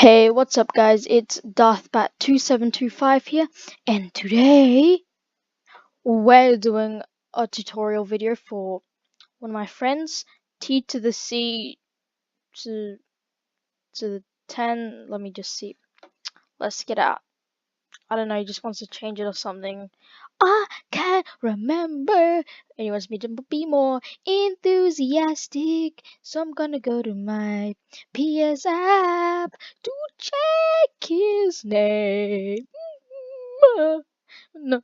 Hey, what's up guys? It's DarthBat2725 here, and today we're doing a tutorial video for one of my friends, T to the C to the 10. Let me just see. Let's get out. I don't know, he just wants to change it or something. I can't remember. And he wants me to be more enthusiastic. So I'm gonna go to my PS app to check his name. No,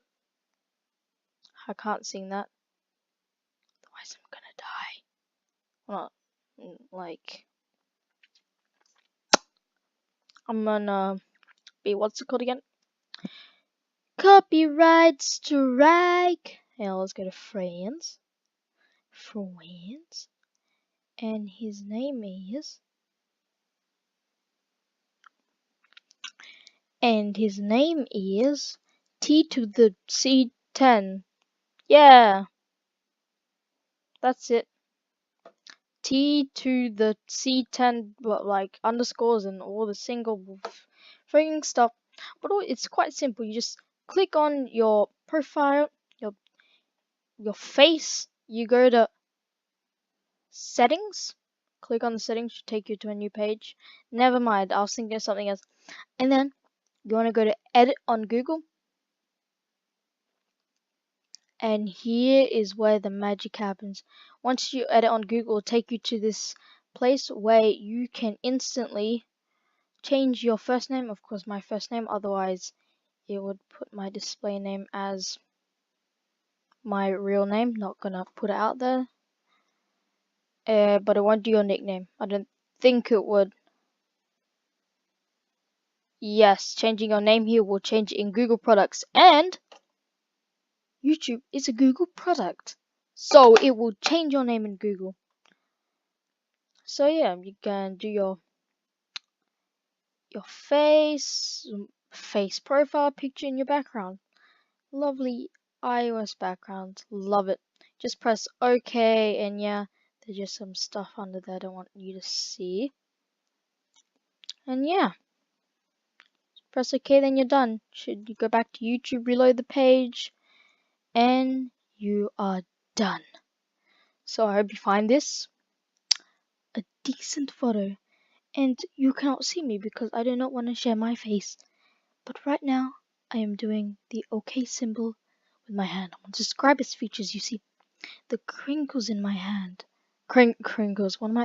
I can't sing that. Otherwise I'm gonna die. Well, like, I'm gonna be, what's it called again? Copyright strike. Yeah, let's go to friends. Friends. And his name is T to the C10. Yeah, that's it. T to the C10, but like underscores and all the single freaking stuff. But it's quite simple. You just click on your profile, your face. You go to settings. Click on the settings to take you to a new page. Never mind, I was thinking of something else. And then you want to go to edit on Google. And here is where the magic happens. Once you edit on Google, it'll take you to this place where you can instantly change your first name, of course my first name, otherwise it would put my display name as my real name. Not gonna put it out there, but it won't do your nickname. I don't think it would. Yes, changing your name here will change it in Google products, and YouTube is a Google product, so it will change your name in Google. So yeah, you can do your face profile picture in your background. Lovely iOS background, love it. Just press OK, and yeah, there's just some stuff under there I don't want you to see. And yeah, press OK, then you're done. Should you go back to YouTube, reload the page, and you are done. So I hope you find this a decent photo. And you cannot see me because I do not want to share my face. But right now, I am doing the OK symbol with my hand. I want to describe its features. You see the crinkles in my hand. Crinkles. What am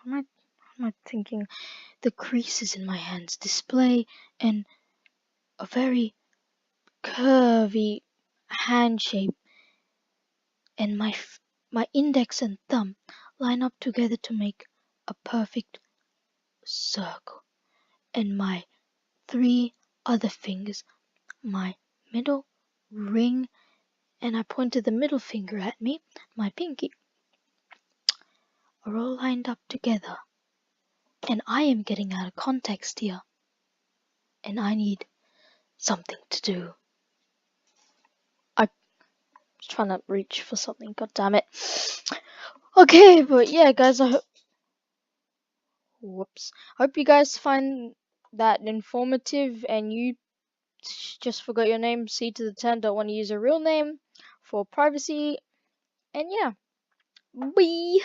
I thinking? The creases in my hands display and a very curvy hand shape, and my index and thumb line up together to make a perfect circle, and my 3 other fingers, my middle ring, and I pointed the middle finger at me, my pinky, are all lined up together. And I am getting out of context here. And I need something to do. I'm trying to reach for something, god damn it. Okay, but yeah guys, I hope you guys find that informative, and you just forgot your name, C to the 10, don't want to use a real name for privacy. And yeah, bye.